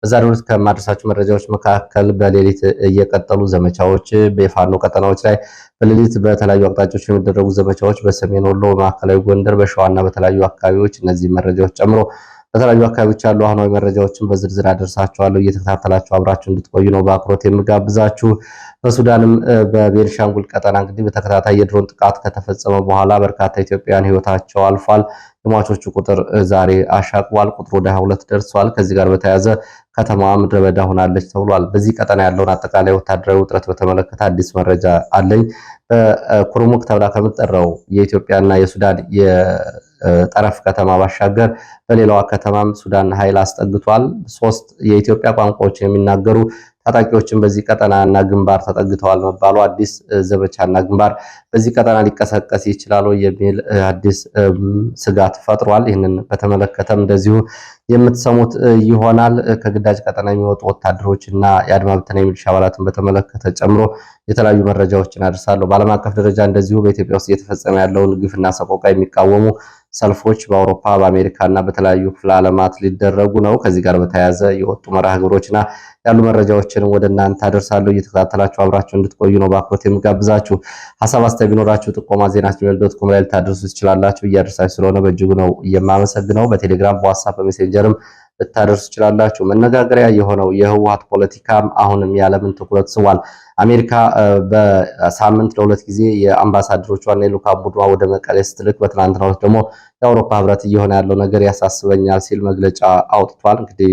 በዛሬው ዕለት ከማድረሳችሁ መረጃዎች መካከል በሌሊት እየቀጠሉ ዘመቻዎች በፋኖ ቀጠናዎች ላይ በሌሊት በተለያዩ አቅጣጫዎች የሚደረጉ ዘመቻዎች በሰሜን ወሎ፣ በማዕከላዊ ጎንደር፣ በሸዋና በተለያዩ አካባቢዎች እነዚህ መረጃዎች ጨምሮ በተለያዩ አካባቢዎች ያሉ አሁናዊ መረጃዎችን በዝርዝር አደርሳችኋለሁ። እየተከታተላችሁ አብራችሁ እንድትቆዩ ነው በአክብሮት የምጋብዛችሁ። በሱዳንም በቤንሻንጉል ቀጠና እንግዲህ በተከታታይ የድሮን ጥቃት ከተፈጸመ በኋላ በርካታ ኢትዮጵያውያን ሕይወታቸው አልፏል። የሟቾቹ ቁጥር ዛሬ አሻቅቧል። ቁጥሩ ወደ 22 ደርሷል። ከዚህ ጋር በተያያዘ ከተማዋ ምድረ በዳ ሆናለች ተብሏል። በዚህ ቀጠና ያለውን አጠቃላይ ወታደራዊ ውጥረት በተመለከተ አዲስ መረጃ አለኝ። በኩርሙክ ተብላ ከምትጠራው የኢትዮጵያና የሱዳን የጠረፍ ከተማ ባሻገር በሌላዋ ከተማም ሱዳን ኃይል አስጠግቷል። 3 የኢትዮጵያ ቋንቋዎችን የሚናገሩ ታጣቂዎችን በዚህ ቀጠናና ግንባር ተጠግተዋል መባሉ አዲስ ዘመቻና ግንባር በዚህ ቀጠና ሊቀሰቀስ ይችላል የሚል አዲስ ስጋት ፈጥሯል። ይህንን በተመለከተም እንደዚሁ የምትሰሙት ይሆናል። ከግዳጅ ቀጠና የሚወጡ ወታደሮችና የአድማ ብተና የሚሊሻ አባላትን በተመለከተ ጨምሮ የተለያዩ መረጃዎችን አድርሳለሁ። በዓለም አቀፍ ደረጃ እንደዚሁ በኢትዮጵያ ውስጥ እየተፈጸመ ያለውን ግፍና ሰቆቃ የሚቃወሙ ሰልፎች በአውሮፓ በአሜሪካና በተለያዩ ክፍለ ዓለማት ሊደረጉ ነው። ከዚህ ጋር በተያያዘ የወጡ መርሃ ግብሮችና ያሉ መረጃዎችን ወደ እናንተ አደርሳለሁ። እየተከታተላችሁ አብራችሁ እንድትቆዩ ነው በአክብሮት የምጋብዛችሁ። ሀሳብ አስተያየት ቢኖራችሁ ጥቆማ ዜና@gmail.com ላይ ልታደርሱ ትችላላችሁ። እያደረሳችሁ ስለሆነ በእጅጉ ነው የማመሰግነው። በቴሌግራም በዋትስአፕ በሜሴንጀርም ልታደርሱ ትችላላችሁ። መነጋገሪያ የሆነው የህወሓት ፖለቲካም አሁንም የዓለምን ትኩረት ስቧል። አሜሪካ በሳምንት ለ2 ጊዜ የአምባሳደሮቿና የልዑካን ቡድኗ ወደ መቀሌ ስትልክ በትናንትናው ዕለት ደግሞ የአውሮፓ ህብረት እየሆነ ያለው ነገር ያሳስበኛል ሲል መግለጫ አውጥቷል። እንግዲህ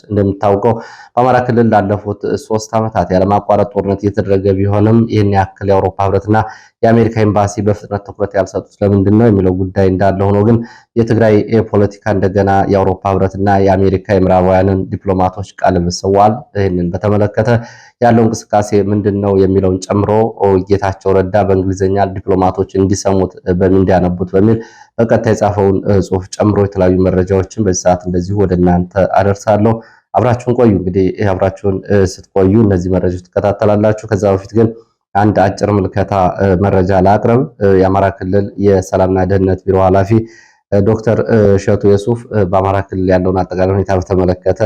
እንደምታውቀው በአማራ ክልል ላለፉት 3 ዓመታት ያለማቋረጥ ጦርነት እየተደረገ ቢሆንም ይህን ያክል የአውሮፓ ህብረትና የአሜሪካ ኤምባሲ በፍጥነት ትኩረት ያልሰጡት ለምንድን ነው የሚለው ጉዳይ እንዳለ ሆኖ ግን የትግራይ ፖለቲካ እንደገና የአውሮፓ ህብረትና የአሜሪካ የምዕራባውያንን ዲፕሎማቶች ቀልብ ስቧል። ይህንን በተመለከተ ያለው እንቅስቃሴ ምንድን ነው የሚለውን ጨምሮ ጌታቸው ረዳ በእንግሊዝኛ ዲፕሎማቶች እንዲሰሙት እንዲያነቡት በሚል በቀጥታ የጻፈውን ጽሑፍ ጨምሮ የተለያዩ መረጃዎችን በዚህ ሰዓት እንደዚሁ ወደ እናንተ አደርሳለሁ። አብራችሁን ቆዩ። እንግዲህ አብራችሁን ስትቆዩ እነዚህ መረጃዎች ትከታተላላችሁ። ከዛ በፊት ግን አንድ አጭር ምልከታ መረጃ ላቅርብ። የአማራ ክልል የሰላምና ደህንነት ቢሮ ኃላፊ ዶክተር እሸቱ የሱፍ በአማራ ክልል ያለውን አጠቃላይ ሁኔታ በተመለከተ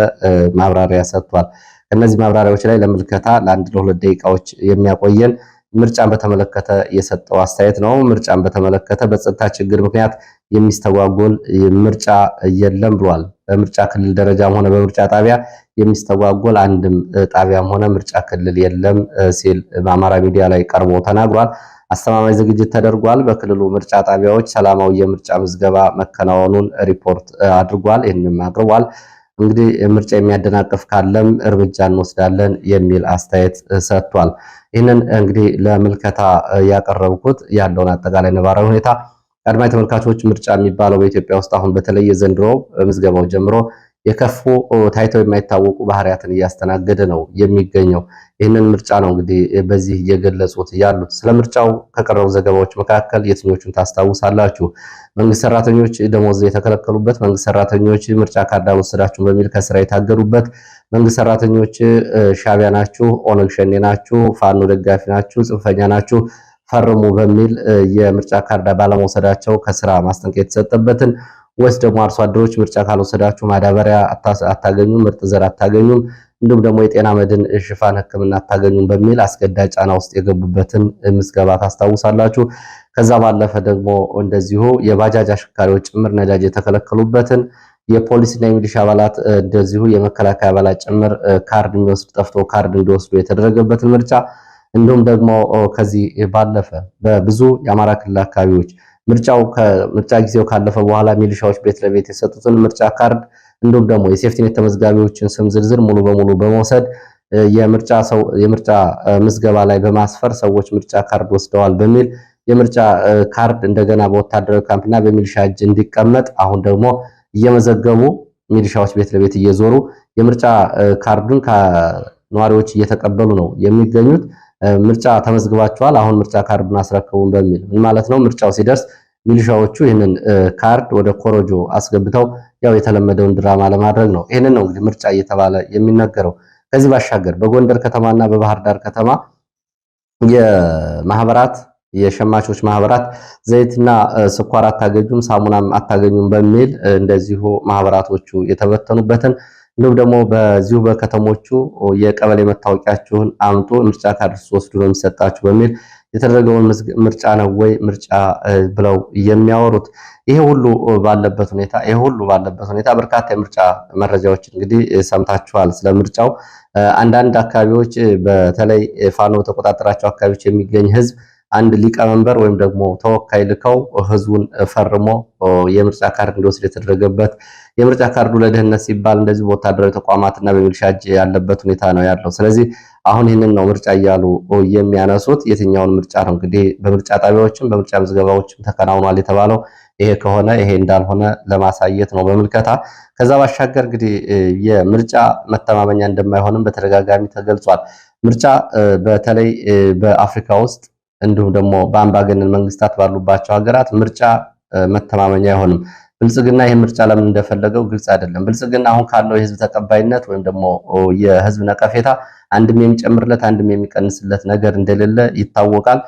ማብራሪያ ሰጥቷል። ከነዚህ ማብራሪያዎች ላይ ለምልከታ ለ1-2 ደቂቃዎች የሚያቆየን ምርጫን በተመለከተ የሰጠው አስተያየት ነው። ምርጫን በተመለከተ በጸጥታ ችግር ምክንያት የሚስተጓጎል ምርጫ የለም ብሏል። በምርጫ ክልል ደረጃም ሆነ በምርጫ ጣቢያ የሚስተጓጎል አንድም ጣቢያም ሆነ ምርጫ ክልል የለም ሲል በአማራ ሚዲያ ላይ ቀርቦ ተናግሯል። አስተማማኝ ዝግጅት ተደርጓል። በክልሉ ምርጫ ጣቢያዎች ሰላማዊ የምርጫ ምዝገባ መከናወኑን ሪፖርት አድርጓል። ይህንም አቅርቧል። እንግዲህ ምርጫ የሚያደናቅፍ ካለም እርምጃ እንወስዳለን የሚል አስተያየት ሰጥቷል። ይህንን እንግዲህ ለምልከታ ያቀረብኩት ያለውን አጠቃላይ ነባራዊ ሁኔታ ቀድማይ ተመልካቾች ምርጫ የሚባለው በኢትዮጵያ ውስጥ አሁን በተለየ ዘንድሮ ምዝገባው ጀምሮ የከፉ ታይተው የማይታወቁ ባህሪያትን እያስተናገደ ነው የሚገኘው። ይህንን ምርጫ ነው እንግዲህ በዚህ እየገለጹት ያሉት። ስለ ምርጫው ከቀረቡ ዘገባዎች መካከል የትኞቹን ታስታውሳላችሁ? መንግስት ሰራተኞች ደሞዝ የተከለከሉበት፣ መንግስት ሰራተኞች ምርጫ ካርድ አልወሰዳችሁም በሚል ከስራ የታገዱበት፣ መንግስት ሰራተኞች ሻቢያ ናችሁ፣ ኦነግ ሸኔ ናችሁ፣ ፋኖ ደጋፊ ናችሁ፣ ጽንፈኛ ናችሁ ፈርሙ በሚል የምርጫ ካርድ ባለመውሰዳቸው ከስራ ማስጠንቀቂያ የተሰጠበትን ወይስ ደግሞ አርሶ አደሮች ምርጫ ካልወሰዳችሁ ማዳበሪያ አታገኙም፣ ምርጥ ዘር አታገኙም፣ እንዲሁም ደግሞ የጤና መድን ሽፋን ሕክምና አታገኙም በሚል አስገዳጅ ጫና ውስጥ የገቡበትን ምዝገባ ታስታውሳላችሁ። ከዛ ባለፈ ደግሞ እንደዚሁ የባጃጅ አሽከርካሪዎች ጭምር ነዳጅ የተከለከሉበትን፣ የፖሊስና የሚሊሻ አባላት እንደዚሁ የመከላከያ አባላት ጭምር ካርድ የሚወስድ ጠፍቶ ካርድ እንዲወስዱ የተደረገበትን ምርጫ እንዲሁም ደግሞ ከዚህ ባለፈ በብዙ የአማራ ክልል አካባቢዎች ምርጫ ጊዜው ካለፈ በኋላ ሚሊሻዎች ቤት ለቤት የሰጡትን ምርጫ ካርድ እንዲሁም ደግሞ የሴፍቲኔት ተመዝጋቢዎችን ስም ዝርዝር ሙሉ በሙሉ በመውሰድ የምርጫ ምዝገባ ላይ በማስፈር ሰዎች ምርጫ ካርድ ወስደዋል በሚል የምርጫ ካርድ እንደገና በወታደራዊ ካምፕና በሚሊሻ እጅ እንዲቀመጥ አሁን ደግሞ እየመዘገቡ ሚሊሻዎች ቤት ለቤት እየዞሩ የምርጫ ካርዱን ከነዋሪዎች እየተቀበሉ ነው የሚገኙት። ምርጫ ተመዝግባችኋል፣ አሁን ምርጫ ካርዱን አስረክቡን በሚል ምን ማለት ነው? ምርጫው ሲደርስ ሚሊሻዎቹ ይህንን ካርድ ወደ ኮሮጆ አስገብተው ያው የተለመደውን ድራማ ለማድረግ ነው። ይህንን ነው እንግዲህ ምርጫ እየተባለ የሚነገረው። ከዚህ ባሻገር በጎንደር ከተማና በባህር ዳር ከተማ የማህበራት የሸማቾች ማህበራት ዘይትና ስኳር አታገኙም፣ ሳሙናም አታገኙም በሚል እንደዚሁ ማህበራቶቹ የተበተኑበትን እንዲሁም ደግሞ በዚሁ በከተሞቹ የቀበሌ መታወቂያችሁን አምጡ ምርጫ ካርድ ወስዱ ነው የሚሰጣችሁ በሚል የተደረገውን ምርጫ ነው ወይ ምርጫ ብለው የሚያወሩት? ይሄ ሁሉ ባለበት ሁኔታ በርካታ የምርጫ መረጃዎች እንግዲህ ሰምታችኋል። ስለ ምርጫው አንዳንድ አካባቢዎች በተለይ ፋኖ በተቆጣጠራቸው አካባቢዎች የሚገኝ ህዝብ አንድ ሊቀመንበር ወይም ደግሞ ተወካይ ልከው ህዝቡን ፈርሞ የምርጫ ካርድ እንዲወስድ የተደረገበት የምርጫ ካርዱ ለደህንነት ሲባል እንደዚህ በወታደራዊ ተቋማትና በሚሊሻ እጅ ያለበት ሁኔታ ነው ያለው። ስለዚህ አሁን ይህንን ነው ምርጫ እያሉ የሚያነሱት። የትኛውን ምርጫ ነው እንግዲህ በምርጫ ጣቢያዎችም በምርጫ ምዝገባዎችም ተከናውኗል የተባለው ይሄ ከሆነ ይሄ እንዳልሆነ ለማሳየት ነው በምልከታ። ከዛ ባሻገር እንግዲህ የምርጫ መተማመኛ እንደማይሆንም በተደጋጋሚ ተገልጿል። ምርጫ በተለይ በአፍሪካ ውስጥ እንዲሁም ደግሞ በአምባገነን መንግስታት ባሉባቸው ሀገራት ምርጫ መተማመኛ አይሆንም። ብልጽግና ይህ ምርጫ ለምን እንደፈለገው ግልጽ አይደለም። ብልጽግና አሁን ካለው የህዝብ ተቀባይነት ወይም ደግሞ የህዝብ ነቀፌታ አንድም የሚጨምርለት አንድም የሚቀንስለት ነገር እንደሌለ ይታወቃል።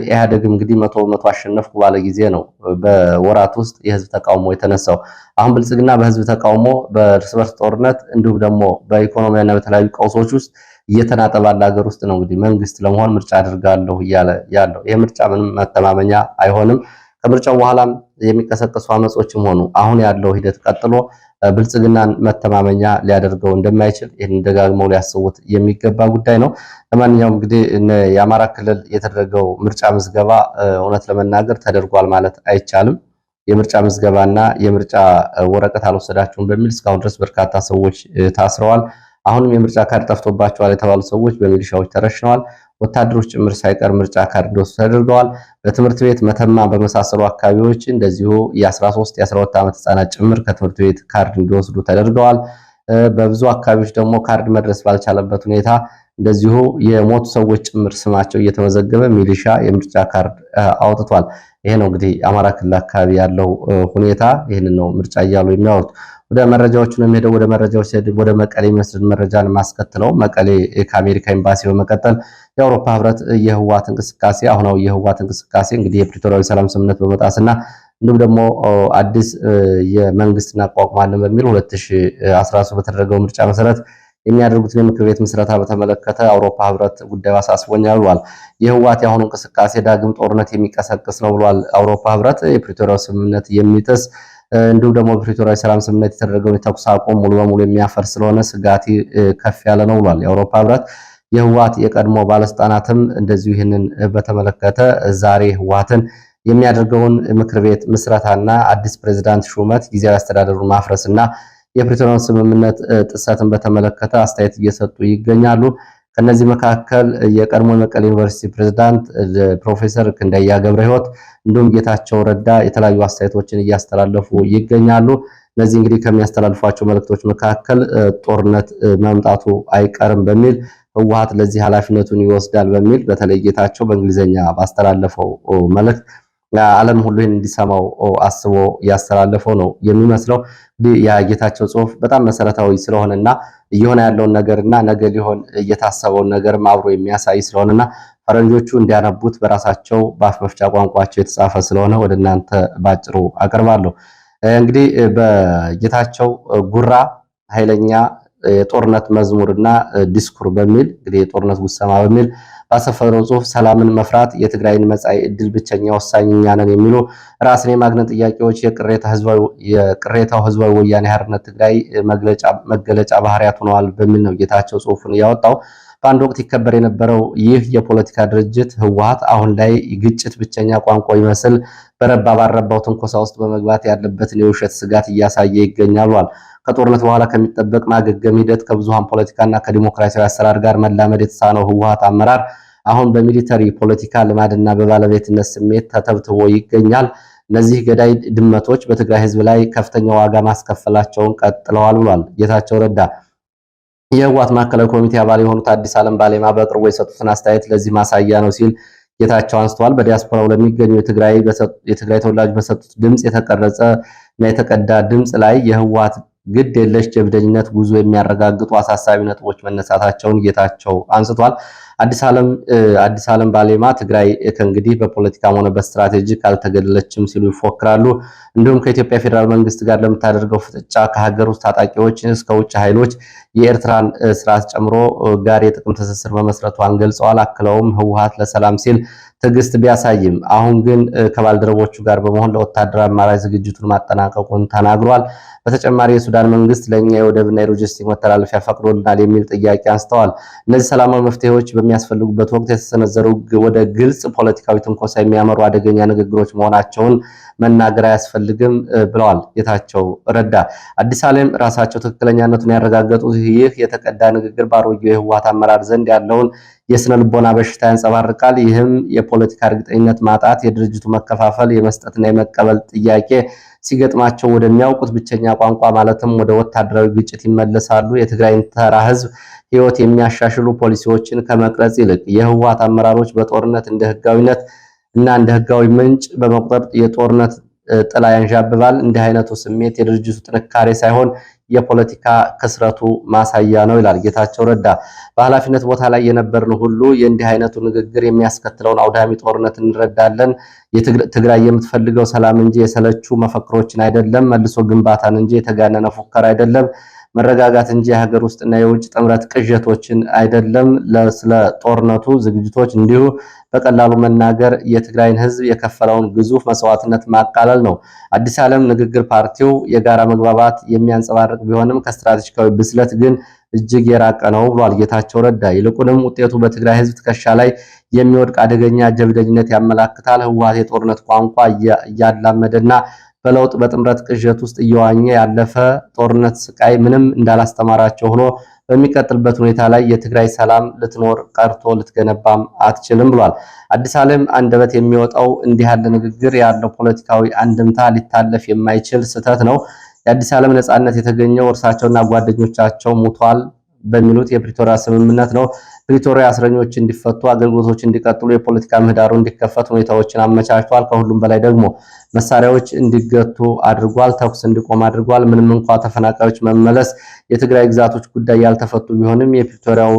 ኢህአዴግም እንግዲህ መቶ አሸነፍኩ ባለ ጊዜ ነው በወራት ውስጥ የህዝብ ተቃውሞ የተነሳው። አሁን ብልጽግና በህዝብ ተቃውሞ በእርስ በርስ ጦርነት እንዲሁም ደግሞ በኢኮኖሚያና በተለያዩ ቀውሶች ውስጥ እየተናጠ ባለ ሀገር ውስጥ ነው እንግዲህ መንግስት ለመሆን ምርጫ አድርጋለሁ እያለ ያለው። ይህ ምርጫ ምንም መተማመኛ አይሆንም። ከምርጫው በኋላም የሚቀሰቀሱ አመጾችም ሆኑ አሁን ያለው ሂደት ቀጥሎ ብልጽግናን መተማመኛ ሊያደርገው እንደማይችል ይህን ደጋግመው ሊያስቡት የሚገባ ጉዳይ ነው። ለማንኛውም እንግዲህ የአማራ ክልል የተደረገው ምርጫ ምዝገባ እውነት ለመናገር ተደርጓል ማለት አይቻልም። የምርጫ ምዝገባና የምርጫ ወረቀት አልወሰዳችሁም በሚል እስካሁን ድረስ በርካታ ሰዎች ታስረዋል። አሁንም የምርጫ ካርድ ጠፍቶባቸዋል የተባሉ ሰዎች በሚሊሻዎች ተረሽነዋል። ወታደሮች ጭምር ሳይቀር ምርጫ ካርድ እንዲወስዱ ተደርገዋል። በትምህርት ቤት መተማ በመሳሰሉ አካባቢዎች እንደዚሁ የ13 የ12 ዓመት ህጻናት ጭምር ከትምህርት ቤት ካርድ እንዲወስዱ ተደርገዋል። በብዙ አካባቢዎች ደግሞ ካርድ መድረስ ባልቻለበት ሁኔታ እንደዚሁ የሞቱ ሰዎች ጭምር ስማቸው እየተመዘገበ ሚሊሻ የምርጫ ካርድ አውጥቷል። ይሄ ነው እንግዲህ አማራ ክልል አካባቢ ያለው ሁኔታ። ይህንን ነው ምርጫ እያሉ የሚያወሩት። ወደ መረጃዎቹ ነው የሚሄደው። ወደ መረጃዎች ሲሄድ ወደ መቀሌ የሚወስድ መረጃን ማስከትለው መቀሌ ከአሜሪካ ኤምባሲ በመቀጠል የአውሮፓ ህብረት የህወሓት እንቅስቃሴ አሁናዊ የህወሓት እንቅስቃሴ እንግዲህ የፕሪቶሪያዊ ሰላም ስምምነት በመጣስና እንዲሁም ደግሞ አዲስ የመንግስት እናቋቁማለን በሚል 2013 በተደረገው ምርጫ መሰረት የሚያደርጉትን የምክር ቤት ምስረታ በተመለከተ አውሮፓ ህብረት ጉዳዩ አሳስቦኛል ብሏል። የህወሓት የአሁኑ እንቅስቃሴ ዳግም ጦርነት የሚቀሰቅስ ነው ብሏል። አውሮፓ ህብረት የፕሪቶሪያው ስምምነት የሚጥስ እንዲሁም ደግሞ በፕሪቶሪያዊ ሰላም ስምምነት የተደረገውን የተኩስ አቁም ሙሉ በሙሉ የሚያፈርስ ስለሆነ ስጋት ከፍ ያለ ነው ብሏል። የአውሮፓ ህብረት የህወሓት የቀድሞ ባለስልጣናትም እንደዚሁ ይህንን በተመለከተ ዛሬ ህወሓትን የሚያደርገውን ምክር ቤት ምስረታና አዲስ ፕሬዝዳንት ሹመት ጊዜያዊ አስተዳደሩን ማፍረስና የፕሪቶሪያውን ስምምነት ጥሰትን በተመለከተ አስተያየት እየሰጡ ይገኛሉ። ከነዚህ መካከል የቀድሞ የመቀሌ ዩኒቨርሲቲ ፕሬዝዳንት ፕሮፌሰር ክንደያ ገብረ ሕይወት እንዲሁም ጌታቸው ረዳ የተለያዩ አስተያየቶችን እያስተላለፉ ይገኛሉ። እነዚህ እንግዲህ ከሚያስተላልፏቸው መልእክቶች መካከል ጦርነት መምጣቱ አይቀርም በሚል ህወሓት ለዚህ ኃላፊነቱን ይወስዳል በሚል በተለይ ጌታቸው በእንግሊዝኛ ባስተላለፈው መልእክት ዓለም ሁሉ ይህን እንዲሰማው አስቦ ያስተላለፈው ነው የሚመስለው። የጌታቸው ጽሁፍ በጣም መሰረታዊ ስለሆነና እየሆነ ያለውን ነገርና ነገ ሊሆን እየታሰበውን ነገርም አብሮ የሚያሳይ ስለሆነና ፈረንጆቹ እንዲያነቡት በራሳቸው በአፍ መፍቻ ቋንቋቸው የተጻፈ ስለሆነ ወደ እናንተ ባጭሩ አቀርባለሁ። እንግዲህ በጌታቸው ጉራ ኃይለኛ የጦርነት መዝሙርና ዲስኩር በሚል እንግዲህ የጦርነት ጉሰማ በሚል ባሰፈረው ጽሁፍ ሰላምን መፍራት የትግራይን መጻኢ ዕድል ብቸኛ ወሳኝ እኛ ነን የሚሉ ራስን የማግነን ጥያቄዎች የቅሬታው ህዝባዊ ወያኔ ሓርነት ትግራይ መገለጫ ባህሪያት ሆነዋል በሚል ነው ጌታቸው ጽሁፉን ያወጣው። በአንድ ወቅት ይከበር የነበረው ይህ የፖለቲካ ድርጅት ህወሓት አሁን ላይ ግጭት ብቸኛ ቋንቋ ይመስል በረባ ባረባው ትንኮሳ ውስጥ በመግባት ያለበትን የውሸት ስጋት እያሳየ ይገኛል ብሏል። ከጦርነት በኋላ ከሚጠበቅ ማገገም ሂደት ከብዙሃን ፖለቲካና ከዲሞክራሲያዊ አሰራር ጋር መላመድ የተሳነው ህወሓት አመራር አሁን በሚሊተሪ ፖለቲካ ልማድና በባለቤትነት ስሜት ተተብትቦ ይገኛል። እነዚህ ገዳይ ድመቶች በትግራይ ህዝብ ላይ ከፍተኛ ዋጋ ማስከፈላቸውን ቀጥለዋል ብሏል ጌታቸው ረዳ። የህወሓት ማዕከላዊ ኮሚቴ አባል የሆኑት አዲስ ዓለም ባሌማ በቅርቡ የሰጡትን አስተያየት ለዚህ ማሳያ ነው ሲል ጌታቸው አንስተዋል። በዲያስፖራው ለሚገኙ የትግራይ ተወላጅ በሰጡት ድምፅ የተቀረጸ እና የተቀዳ ድምፅ ላይ የህወሓት ግድ የለሽ ጀብደኝነት ጉዞ የሚያረጋግጡ አሳሳቢ ነጥቦች መነሳታቸውን ጌታቸው አንስቷል። አዲስ ዓለም ባሌማ ትግራይ ከእንግዲህ በፖለቲካም ሆነ በስትራቴጂክ አልተገደለችም ሲሉ ይፎክራሉ። እንዲሁም ከኢትዮጵያ ፌዴራል መንግስት ጋር ለምታደርገው ፍጥጫ ከሀገር ውስጥ ታጣቂዎች እስከ ውጭ ኃይሎች የኤርትራን ስርዓት ጨምሮ ጋር የጥቅም ትስስር መመስረቷን ገልጸዋል። አክለውም ህወሓት ለሰላም ሲል ትዕግስት ቢያሳይም አሁን ግን ከባልደረቦቹ ጋር በመሆን ለወታደራዊ አማራጭ ዝግጅቱን ማጠናቀቁን ተናግሯል። በተጨማሪ የሱዳን መንግስት ለእኛ የወደብና የሎጂስቲክ መተላለፊያ ፈቅዶልናል የሚል ጥያቄ አንስተዋል። እነዚህ ሰላማዊ መፍትሄዎች በሚያስፈልጉበት ወቅት የተሰነዘሩ ወደ ግልጽ ፖለቲካዊ ትንኮሳ የሚያመሩ አደገኛ ንግግሮች መሆናቸውን መናገር አያስፈልግም ብለዋል ጌታቸው ረዳ። አዲስ ዓለም ራሳቸው ትክክለኛነቱን ያረጋገጡት ይህ የተቀዳ ንግግር በአሮጌው የህወሓት አመራር ዘንድ ያለውን የስነ ልቦና በሽታ ያንጸባርቃል። ይህም የፖለቲካ እርግጠኝነት ማጣት፣ የድርጅቱ መከፋፈል፣ የመስጠትና የመቀበል ጥያቄ ሲገጥማቸው ወደሚያውቁት ብቸኛ ቋንቋ ማለትም ወደ ወታደራዊ ግጭት ይመለሳሉ። የትግራይን ተራ ህዝብ ህይወት የሚያሻሽሉ ፖሊሲዎችን ከመቅረጽ ይልቅ የህወሓት አመራሮች በጦርነት እንደ ህጋዊነት እና እንደ ህጋዊ ምንጭ በመቁጠር የጦርነት ጥላ ያንዣብባል። እንዲህ አይነቱ ስሜት የድርጅቱ ጥንካሬ ሳይሆን የፖለቲካ ክስረቱ ማሳያ ነው ይላል ጌታቸው ረዳ። በኃላፊነት ቦታ ላይ የነበርን ሁሉ የእንዲህ አይነቱ ንግግር የሚያስከትለውን አውዳሚ ጦርነት እንረዳለን። ትግራይ የምትፈልገው ሰላም እንጂ የሰለቹ መፈክሮችን አይደለም፣ መልሶ ግንባታን እንጂ የተጋነነ ፉከራ አይደለም፣ መረጋጋት እንጂ የሀገር ውስጥና የውጭ ጥምረት ቅዠቶችን አይደለም። ስለ ጦርነቱ ዝግጅቶች እንዲሁ በቀላሉ መናገር የትግራይን ህዝብ የከፈለውን ግዙፍ መስዋዕትነት ማቃለል ነው። አዲስ ዓለም ንግግር ፓርቲው የጋራ መግባባት የሚያንጸባርቅ ቢሆንም ከስትራቴጂካዊ ብስለት ግን እጅግ የራቀ ነው ብሏል ጌታቸው ረዳ። ይልቁንም ውጤቱ በትግራይ ህዝብ ትከሻ ላይ የሚወድቅ አደገኛ ጀብደኝነት ያመላክታል። ህወሓት የጦርነት ቋንቋ እያላመደና በለውጥ በጥምረት ቅዠት ውስጥ እየዋኘ ያለፈ ጦርነት ስቃይ ምንም እንዳላስተማራቸው ሆኖ በሚቀጥልበት ሁኔታ ላይ የትግራይ ሰላም ልትኖር ቀርቶ ልትገነባም አትችልም ብሏል። አዲስ ዓለም አንደበት የሚወጣው እንዲህ ያለ ንግግር ያለው ፖለቲካዊ አንድምታ ሊታለፍ የማይችል ስህተት ነው። የአዲስ ዓለም ነጻነት የተገኘው እርሳቸውና ጓደኞቻቸው ሙቷል በሚሉት የፕሪቶሪያ ስምምነት ነው። ፕሪቶሪያ እስረኞች እንዲፈቱ፣ አገልግሎቶች እንዲቀጥሉ፣ የፖለቲካ ምህዳሩ እንዲከፈት ሁኔታዎችን አመቻችቷል። ከሁሉም በላይ ደግሞ መሳሪያዎች እንዲገቱ አድርጓል። ተኩስ እንዲቆም አድርጓል። ምንም እንኳ ተፈናቃዮች መመለስ፣ የትግራይ ግዛቶች ጉዳይ ያልተፈቱ ቢሆንም የፕሪቶሪያው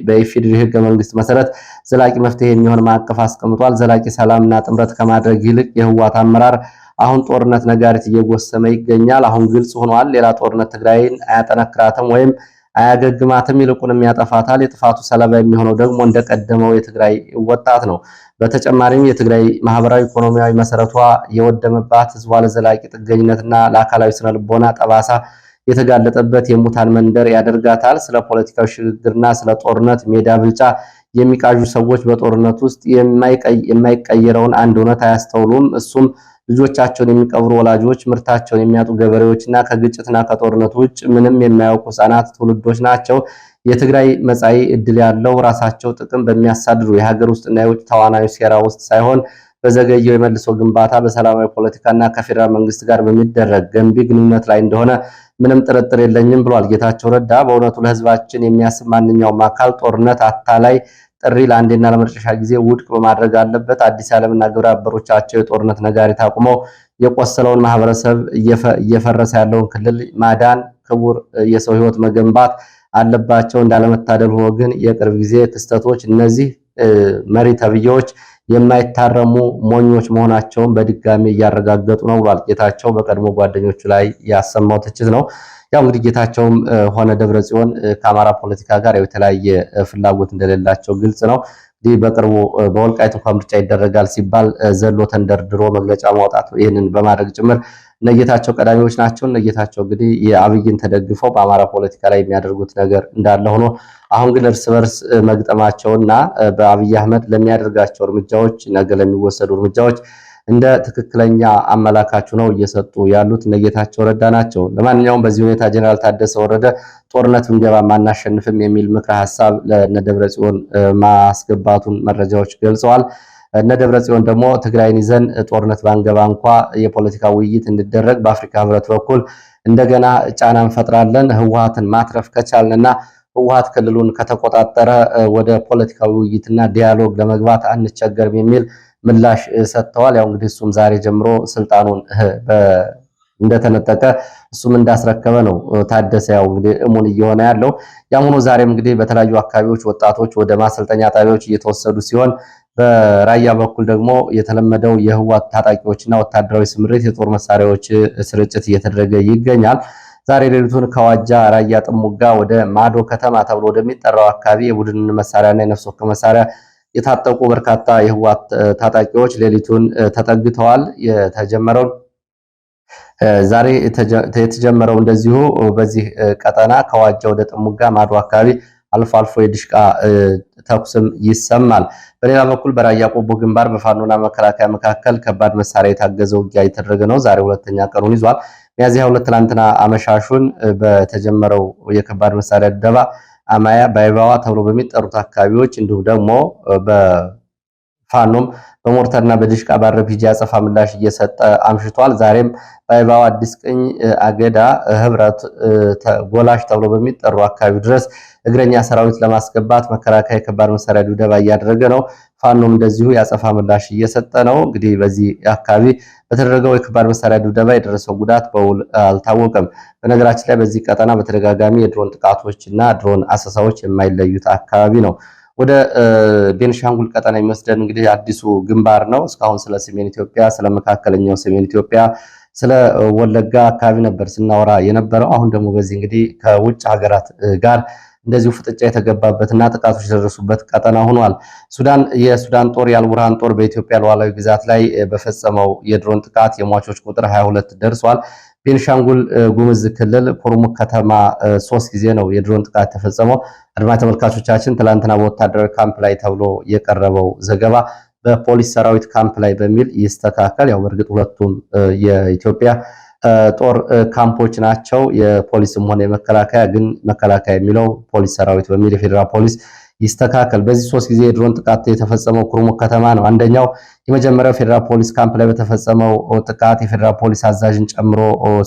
በኢፌዴሪ ህገ መንግስት መሰረት ዘላቂ መፍትሄ የሚሆን ማዕቀፍ አስቀምጧል። ዘላቂ ሰላምና ጥምረት ከማድረግ ይልቅ የህወሓት አመራር አሁን ጦርነት ነጋሪት እየጎሰመ ይገኛል። አሁን ግልጽ ሆኗል። ሌላ ጦርነት ትግራይን አያጠነክራትም ወይም አያገግማትም፣ ይልቁንም ያጠፋታል። የጥፋቱ ሰለባ የሚሆነው ደግሞ እንደቀደመው የትግራይ ወጣት ነው። በተጨማሪም የትግራይ ማህበራዊ ኢኮኖሚያዊ መሰረቷ የወደመባት፣ ህዝቧ ለዘላቂ ጥገኝነትና ለአካላዊ ስነልቦና ጠባሳ የተጋለጠበት የሙታን መንደር ያደርጋታል። ስለ ፖለቲካዊ ሽግግርና ስለ ጦርነት ሜዳ ብልጫ የሚቃዡ ሰዎች በጦርነት ውስጥ የማይቀየረውን አንድ እውነት አያስተውሉም። እሱም ልጆቻቸውን የሚቀብሩ ወላጆች፣ ምርታቸውን የሚያጡ ገበሬዎችና ከግጭትና ከጦርነት ውጭ ምንም የማያውቁ ህጻናት ትውልዶች ናቸው። የትግራይ መጻኢ ዕድል ያለው ራሳቸው ጥቅም በሚያሳድሩ የሀገር ውስጥና የውጭ ተዋናዮች ሴራ ውስጥ ሳይሆን በዘገየው የመልሶ ግንባታ በሰላማዊ ፖለቲካና ከፌዴራል መንግስት ጋር በሚደረግ ገንቢ ግንኙነት ላይ እንደሆነ ምንም ጥርጥር የለኝም ብሏል ጌታቸው ረዳ። በእውነቱ ለህዝባችን የሚያስብ ማንኛውም አካል ጦርነት አታላይ ጥሪ ለአንዴና ለመጨረሻ ጊዜ ውድቅ በማድረግ አለበት። አዲስ ዓለምና ግብረ አበሮቻቸው የጦርነት ነጋሪት አቁመው የቆሰለውን ማህበረሰብ እየፈረሰ ያለውን ክልል ማዳን፣ ክቡር የሰው ህይወት መገንባት አለባቸው። እንዳለመታደል ሆኖ ግን የቅርብ ጊዜ ክስተቶች እነዚህ መሪ ተብዬዎች የማይታረሙ ሞኞች መሆናቸውን በድጋሚ እያረጋገጡ ነው ብሏል ጌታቸው በቀድሞ ጓደኞቹ ላይ ያሰማው ትችት ነው። ያው እንግዲህ ጌታቸውም ሆነ ደብረጽዮን ከአማራ ፖለቲካ ጋር የተለያየ ፍላጎት እንደሌላቸው ግልጽ ነው። እንግዲህ በቅርቡ በወልቃይት እንኳን ምርጫ ይደረጋል ሲባል ዘሎ ተንደርድሮ መግለጫ ማውጣት ይህንን በማድረግ ጭምር እነጌታቸው ቀዳሚዎች ናቸው። እነጌታቸው እንግዲህ የአብይን ተደግፈው በአማራ ፖለቲካ ላይ የሚያደርጉት ነገር እንዳለ ሆኖ አሁን ግን እርስ በርስ መግጠማቸውና በአብይ አህመድ ለሚያደርጋቸው እርምጃዎች ነገ ለሚወሰዱ እርምጃዎች እንደ ትክክለኛ አመላካቹ ነው እየሰጡ ያሉት እነጌታቸው ረዳ ናቸው። ለማንኛውም በዚህ ሁኔታ ጀነራል ታደሰ ወረደ ጦርነት ብንገባ ማናሸንፍም የሚል ምክረ ሐሳብ ለነደብረጽዮን ማስገባቱን መረጃዎች ገልጸዋል። እነደብረጽዮን ደግሞ ትግራይን ይዘን ጦርነት ባንገባ እንኳ የፖለቲካ ውይይት እንዲደረግ በአፍሪካ ህብረት በኩል እንደገና ጫና እንፈጥራለን፣ ህወሓትን ማትረፍ ከቻልንና ህወሓት ክልሉን ከተቆጣጠረ ወደ ፖለቲካዊ ውይይትና ዲያሎግ ለመግባት አንቸገርም የሚል ምላሽ ሰጥተዋል። ያው እንግዲህ እሱም ዛሬ ጀምሮ ስልጣኑን እንደተነጠቀ እሱም እንዳስረከበ ነው ታደሰ ያው እንግዲህ እሙን እየሆነ ያለው። ያም ሆኖ ዛሬም እንግዲህ በተለያዩ አካባቢዎች ወጣቶች ወደ ማሰልጠኛ ጣቢያዎች እየተወሰዱ ሲሆን በራያ በኩል ደግሞ የተለመደው የህወሓት ታጣቂዎችና ወታደራዊ ስምሪት የጦር መሳሪያዎች ስርጭት እየተደረገ ይገኛል። ዛሬ ሌሊቱን ከዋጃ ራያ ጥሙጋ ወደ ማዶ ከተማ ተብሎ ወደሚጠራው አካባቢ የቡድን መሳሪያና የነፍስ ወከፍ መሳሪያ የታጠቁ በርካታ የህወሓት ታጣቂዎች ሌሊቱን ተጠግተዋል። ዛሬ የተጀመረው እንደዚሁ በዚህ ቀጠና ከዋጃ ወደ ጥሙጋ ማዶ አካባቢ አልፎ አልፎ የድሽቃ ተኩስም ይሰማል። በሌላ በኩል በራያ ቆቦ ግንባር በፋኖና መከላከያ መካከል ከባድ መሳሪያ የታገዘ ውጊያ እየተደረገ ነው። ዛሬ ሁለተኛ ቀኑን ይዟል። ሚያዝያ 2 ትላንትና አመሻሹን በተጀመረው የከባድ መሳሪያ ድብደባ አማያ ባይባዋ ተብሎ በሚጠሩት አካባቢዎች እንዲሁም ደግሞ በፋኖም በሞርተርና በድሽቃ በአርፒጂ አጸፋ ምላሽ እየሰጠ አምሽቷል። ዛሬም ባይባዋ፣ አዲስ ቅኝ፣ አገዳ፣ ህብረት፣ ጎላሽ ተብሎ በሚጠሩ አካባቢ ድረስ እግረኛ ሰራዊት ለማስገባት መከላከያ የከባድ መሳሪያ ድብደባ እያደረገ ነው። ፋኖም እንደዚሁ የአጸፋ ምላሽ እየሰጠ ነው። እንግዲህ በዚህ አካባቢ በተደረገው የከባድ መሳሪያ ድብደባ የደረሰው ጉዳት በውል አልታወቀም። በነገራችን ላይ በዚህ ቀጠና በተደጋጋሚ የድሮን ጥቃቶች እና ድሮን አሰሳዎች የማይለዩት አካባቢ ነው። ወደ ቤንሻንጉል ቀጠና የሚወስደን እንግዲህ አዲሱ ግንባር ነው። እስካሁን ስለ ሰሜን ኢትዮጵያ፣ ስለ መካከለኛው ሰሜን ኢትዮጵያ፣ ስለ ወለጋ አካባቢ ነበር ስናወራ የነበረው። አሁን ደግሞ በዚህ እንግዲህ ከውጭ ሀገራት ጋር እንደዚሁ ፍጥጫ የተገባበትና ጥቃቶች የደረሱበት ቀጠና ሆኗል። የሱዳን ጦር የአልቡርሃን ጦር በኢትዮጵያ ሉዓላዊ ግዛት ላይ በፈጸመው የድሮን ጥቃት የሟቾች ቁጥር 22 ደርሷል። ቤንሻንጉል ጉሙዝ ክልል ኩርሙክ ከተማ 3 ጊዜ ነው የድሮን ጥቃት ተፈጸመው። አድማጭ ተመልካቾቻችን ትላንትና በወታደራዊ ካምፕ ላይ ተብሎ የቀረበው ዘገባ በፖሊስ ሰራዊት ካምፕ ላይ በሚል ይስተካከል። ያው በእርግጥ ሁለቱም የኢትዮጵያ ጦር ካምፖች ናቸው። የፖሊስም ሆነ የመከላከያ ግን መከላከያ የሚለው ፖሊስ ሰራዊት በሚል የፌዴራል ፖሊስ ይስተካከል። በዚህ 3 ጊዜ የድሮን ጥቃት የተፈጸመው ኩርሙክ ከተማ ነው። አንደኛው የመጀመሪያው ፌዴራል ፖሊስ ካምፕ ላይ በተፈጸመው ጥቃት የፌዴራል ፖሊስ አዛዥን ጨምሮ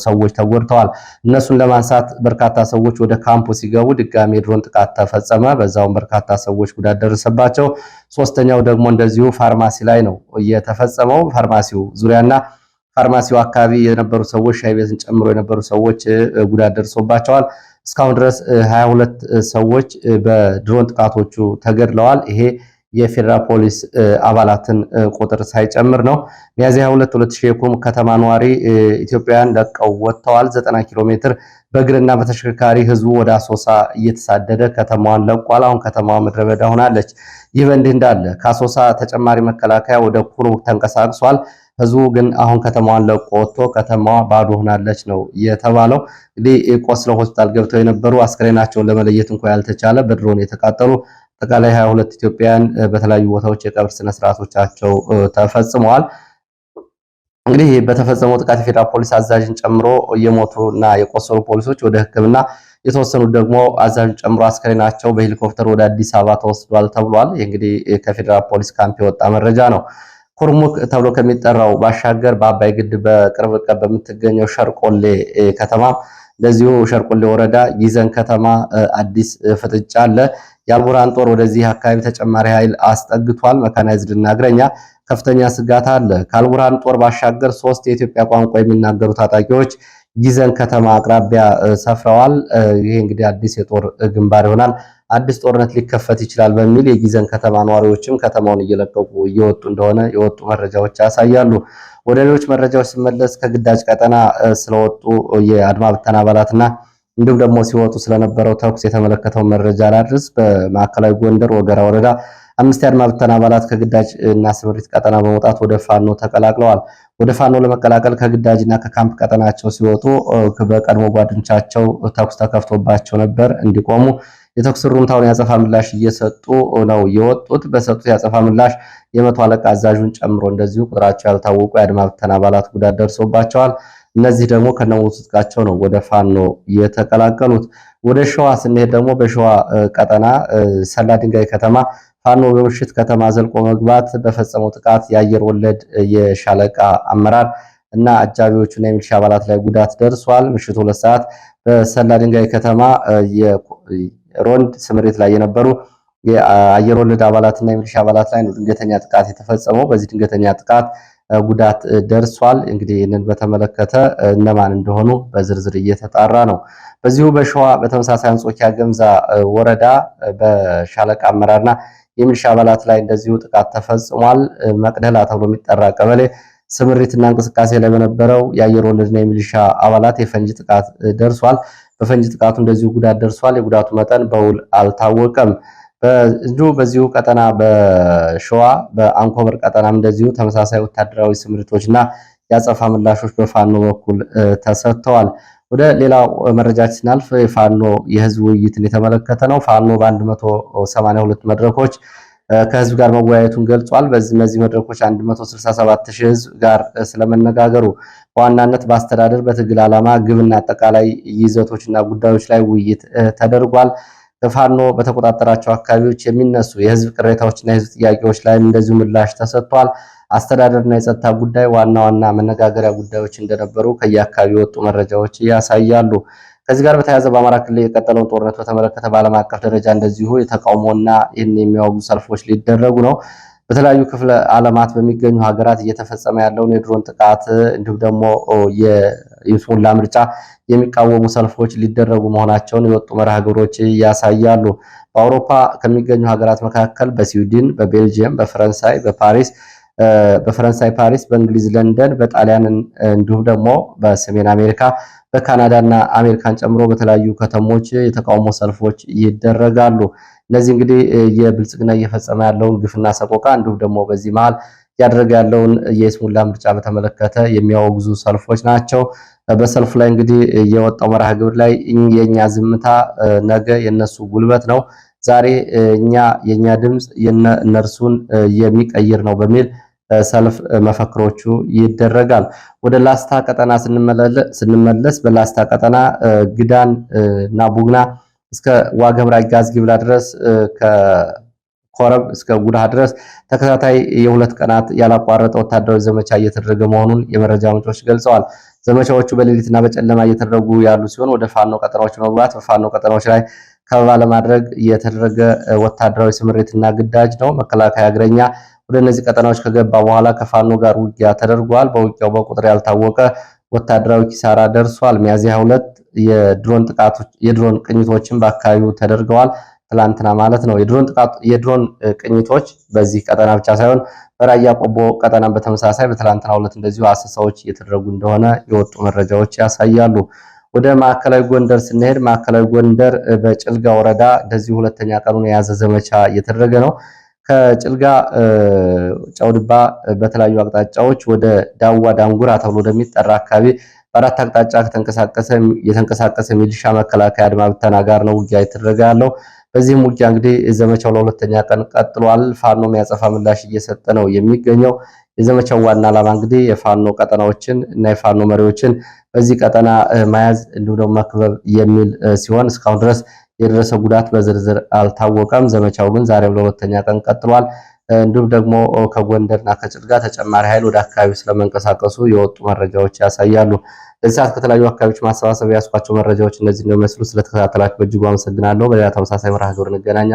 ሰዎች ተጎድተዋል። እነሱን ለማንሳት በርካታ ሰዎች ወደ ካምፑ ሲገቡ ድጋሚ የድሮን ጥቃት ተፈጸመ። በዛውም በርካታ ሰዎች ጉዳት ደረሰባቸው። ሶስተኛው ደግሞ እንደዚሁ ፋርማሲ ላይ ነው የተፈጸመው። ፋርማሲው ዙሪያና ፋርማሲው አካባቢ የነበሩ ሰዎች ሻይ ቤትን ጨምሮ የነበሩ ሰዎች ጉዳት ደርሶባቸዋል። እስካሁን ድረስ 22 ሰዎች በድሮን ጥቃቶቹ ተገድለዋል። ይሄ የፌዴራል ፖሊስ አባላትን ቁጥር ሳይጨምር ነው። ሚያዝያ 22 2000 የኩርሙክ ከተማ ነዋሪ ኢትዮጵያውያን ለቀው ወጥተዋል። 90 ኪሎ ሜትር በእግርና በተሽከርካሪ ህዝቡ ወደ አሶሳ እየተሳደደ ከተማዋን ለቋል። አሁን ከተማዋ ምድረ በዳ ሆናለች። ይህ በእንዲህ እንዳለ ከአሶሳ ተጨማሪ መከላከያ ወደ ኩርሙክ ተንቀሳቅሷል። ህዝቡ ግን አሁን ከተማዋን ለቆ ወጥቶ ከተማዋ ባዶ ሆናለች ነው የተባለው። እንግዲህ ቆስለው ሆስፒታል ገብተው የነበሩ አስክሬናቸውን ለመለየት እንኳን ያልተቻለ በድሮን የተቃጠሉ አጠቃላይ 22 ኢትዮጵያውያን በተለያዩ ቦታዎች የቀብር ስነ ስርዓቶቻቸው ተፈጽመዋል። እንግዲህ በተፈጸመው ጥቃት የፌዴራል ፖሊስ አዛዥን ጨምሮ የሞቱና የቆሰሉ ፖሊሶች ወደ ሕክምና የተወሰኑት ደግሞ አዛዥን ጨምሮ አስክሬናቸው በሄሊኮፕተር ወደ አዲስ አበባ ተወስዷል ተብሏል። እንግዲህ ከፌዴራል ፖሊስ ካምፕ የወጣ መረጃ ነው። ኩርሙክ ተብሎ ከሚጠራው ባሻገር በአባይ ግድብ በቅርብ ቀን በምትገኘው ሸርቆሌ ከተማ እንደዚሁ ሸርቆሌ ወረዳ ጊዘን ከተማ አዲስ ፍጥጫ አለ። የአልቡርሃን ጦር ወደዚህ አካባቢ ተጨማሪ ኃይል አስጠግቷል። መካናይዝድ እና እግረኛ ከፍተኛ ስጋት አለ። ከአልቡርሃን ጦር ባሻገር 3 የኢትዮጵያ ቋንቋ የሚናገሩ ታጣቂዎች ጊዘን ከተማ አቅራቢያ ሰፍረዋል። ይሄ እንግዲህ አዲስ የጦር ግንባር ይሆናል። አዲስ ጦርነት ሊከፈት ይችላል በሚል የጊዘን ከተማ ነዋሪዎችም ከተማውን እየለቀቁ እየወጡ እንደሆነ የወጡ መረጃዎች ያሳያሉ። ወደ ሌሎች መረጃዎች ሲመለስ ከግዳጅ ቀጠና ስለወጡ የአድማ ብተና አባላትና እንዲሁም ደግሞ ሲወጡ ስለነበረው ተኩስ የተመለከተው መረጃ ላድርስ። በማዕከላዊ ጎንደር ወገራ ወረዳ 5 የአድማ ብተና አባላት ከግዳጅ እና ስምሪት ቀጠና በመውጣት ወደ ፋኖ ተቀላቅለዋል። ወደ ፋኖ ለመቀላቀል ከግዳጅ እና ከካምፕ ቀጠናቸው ሲወጡ በቀድሞ ጓደኞቻቸው ተኩስ ተከፍቶባቸው ነበር። እንዲቆሙ የተኩስ ሩምታውን ያጸፋ ምላሽ እየሰጡ ነው የወጡት። በሰጡት ያጸፋ ምላሽ የመቶ አለቃ አዛዡን ጨምሮ እንደዚሁ ቁጥራቸው ያልታወቁ የአድማ ብተና አባላት ጉዳት ደርሶባቸዋል። እነዚህ ደግሞ ከነሙሉ ትጥቃቸው ነው ወደ ፋኖ የተቀላቀሉት። ወደ ሸዋ ስንሄድ ደግሞ በሸዋ ቀጠና ሰላ ድንጋይ ከተማ ፋኖ በምሽት ከተማ ዘልቆ መግባት በፈጸመው ጥቃት የአየር ወለድ የሻለቃ አመራር እና አጃቢዎቹና የሚሊሻ አባላት ላይ ጉዳት ደርሷል። ምሽቱ 2 ሰዓት በሰላ ድንጋይ ከተማ የሮንድ ስምሪት ላይ የነበሩ የአየር ወለድ አባላትና የሚሊሻ አባላት ላይ ነው ድንገተኛ ጥቃት የተፈጸመው። በዚህ ድንገተኛ ጥቃት ጉዳት ደርሷል። እንግዲህ ይህንን በተመለከተ እነማን እንደሆኑ በዝርዝር እየተጣራ ነው። በዚሁ በሸዋ በተመሳሳይ አንጾኪያ ገምዛ ወረዳ በሻለቃ አመራርና የሚሊሻ አባላት ላይ እንደዚሁ ጥቃት ተፈጽሟል። መቅደላ ተብሎ የሚጠራ ቀበሌ ስምሪትና እንቅስቃሴ ላይ በነበረው የአየር ወለድና የሚሊሻ አባላት የፈንጅ ጥቃት ደርሷል። በፈንጅ ጥቃቱ እንደዚሁ ጉዳት ደርሷል። የጉዳቱ መጠን በውል አልታወቀም። በዚሁ ቀጠና በሸዋ በአንኮበር ቀጠናም እንደዚሁ ተመሳሳይ ወታደራዊ ስምሪቶችና የአጸፋ ምላሾች በፋኖ በኩል ተሰጥተዋል። ወደ ሌላው መረጃችን ስናልፍ የፋኖ የህዝብ ውይይትን የተመለከተ ነው። ፋኖ በ182 መድረኮች ከህዝብ ጋር መወያየቱን ገልጿል። በእነዚህ መድረኮች 167,000 ህዝብ ጋር ስለመነጋገሩ በዋናነት በአስተዳደር በትግል ዓላማ ግብና አጠቃላይ ይዘቶችና ጉዳዮች ላይ ውይይት ተደርጓል። ፋኖ በተቆጣጠራቸው አካባቢዎች የሚነሱ የህዝብ ቅሬታዎችና የህዝብ ጥያቄዎች ላይም እንደዚሁ ምላሽ ተሰጥቷል። አስተዳደርና የጸጥታ ጉዳይ ዋና ዋና መነጋገሪያ ጉዳዮች እንደነበሩ ከየአካባቢ የወጡ መረጃዎች ያሳያሉ። ከዚህ ጋር በተያያዘ በአማራ ክልል የቀጠለውን ጦርነት በተመለከተ በዓለም አቀፍ ደረጃ እንደዚሁ የተቃውሞና ይህን የሚያወግዙ ሰልፎች ሊደረጉ ነው። በተለያዩ ክፍለ ዓለማት በሚገኙ ሀገራት እየተፈጸመ ያለውን የድሮን ጥቃት እንዲሁም ደግሞ የይስሙላ ምርጫ የሚቃወሙ ሰልፎች ሊደረጉ መሆናቸውን የወጡ መርሃ ግብሮች ያሳያሉ። በአውሮፓ ከሚገኙ ሀገራት መካከል በስዊድን፣ በቤልጅየም፣ በፈረንሳይ ፓሪስ፣ በእንግሊዝ ለንደን፣ በጣሊያን እንዲሁም ደግሞ በሰሜን አሜሪካ በካናዳና አሜሪካን ጨምሮ በተለያዩ ከተሞች የተቃውሞ ሰልፎች ይደረጋሉ። እነዚህ እንግዲህ የብልጽግና እየፈጸመ ያለውን ግፍና ሰቆቃ እንዲሁም ደግሞ በዚህ መሃል እያደረገ ያለውን የይስሙላ ምርጫ በተመለከተ የሚያወግዙ ሰልፎች ናቸው። በሰልፉ ላይ እንግዲህ የወጣው መርሃ ግብር ላይ የኛ ዝምታ ነገ የነሱ ጉልበት ነው፣ ዛሬ የኛ ድምፅ እነርሱን የሚቀይር ነው በሚል ሰልፍ መፈክሮቹ ይደረጋል። ወደ ላስታ ቀጠና ስንመለስ በላስታ ቀጠና ግዳን እና ቡግና እስከ ዋገምራ ጋዝጊብላ ድረስ ከኮረብ እስከ ጉዳህ ድረስ ተከታታይ የሁለት ቀናት ያላቋረጠ ወታደራዊ ዘመቻ እየተደረገ መሆኑን የመረጃ ምንጮች ገልጸዋል። ዘመቻዎቹ በሌሊትና በጨለማ እየተደረጉ ያሉ ሲሆን ወደ ፋኖ ቀጠናዎች መግባት በፋኖ ቀጠናዎች ላይ ከበባ ለማድረግ የተደረገ ወታደራዊ ስምሪትና ግዳጅ ነው። መከላከያ እግረኛ ወደ እነዚህ ቀጠናዎች ከገባ በኋላ ከፋኖ ጋር ውጊያ ተደርጓል። በውጊያው በቁጥር ያልታወቀ ወታደራዊ ኪሳራ ደርሷል። ሚያዝያ 22 የድሮን ቅኝቶችን በአካባቢው ተደርገዋል። ትላንትና ማለት ነው። የድሮን ቅኝቶች በዚህ ቀጠና ብቻ ሳይሆን በራያ ቆቦ ቀጠና በተመሳሳይ በትላንትና ሁለት እንደዚሁ አሰሳዎች እየተደረጉ እንደሆነ የወጡ መረጃዎች ያሳያሉ። ወደ ማዕከላዊ ጎንደር ስንሄድ ማዕከላዊ ጎንደር በጭልጋ ወረዳ እንደዚሁ ሁለተኛ ቀኑን የያዘ ዘመቻ እየተደረገ ነው። ከጭልጋ ጨውድባ በተለያዩ አቅጣጫዎች ወደ ዳዋ ዳንጉራ ተብሎ ወደሚጠራ አካባቢ በአራት አቅጣጫ የተንቀሳቀሰ ሚሊሻ መከላከያ አድማ ብተና ጋር ነው ውጊያ የተደረገ ያለው። በዚህም ውጊያ እንግዲህ ዘመቻው ለሁለተኛ ቀን ቀጥሏል። ፋኖ የሚያጸፋ ምላሽ እየሰጠ ነው የሚገኘው። የዘመቻው ዋና ዓላማ እንግዲህ የፋኖ ቀጠናዎችን እና የፋኖ መሪዎችን በዚህ ቀጠና መያዝ እንዲሁም ደግሞ መክበብ የሚል ሲሆን እስካሁን ድረስ የደረሰ ጉዳት በዝርዝር አልታወቀም። ዘመቻው ግን ዛሬም ለሁለተኛ ቀን ቀጥሏል። እንዲሁም ደግሞ ከጎንደርና ከጭልጋ ተጨማሪ ኃይል ወደ አካባቢው ስለመንቀሳቀሱ የወጡ መረጃዎች ያሳያሉ። ለዚህ ሰዓት ከተለያዩ አካባቢዎች ማሰባሰብ ያስኳቸው መረጃዎች እነዚህ ነው የሚመስሉ። ስለተከታተላችሁ በእጅጉ አመሰግናለሁ። በሌላ ተመሳሳይ መርሃ ግብር እንገናኛለን።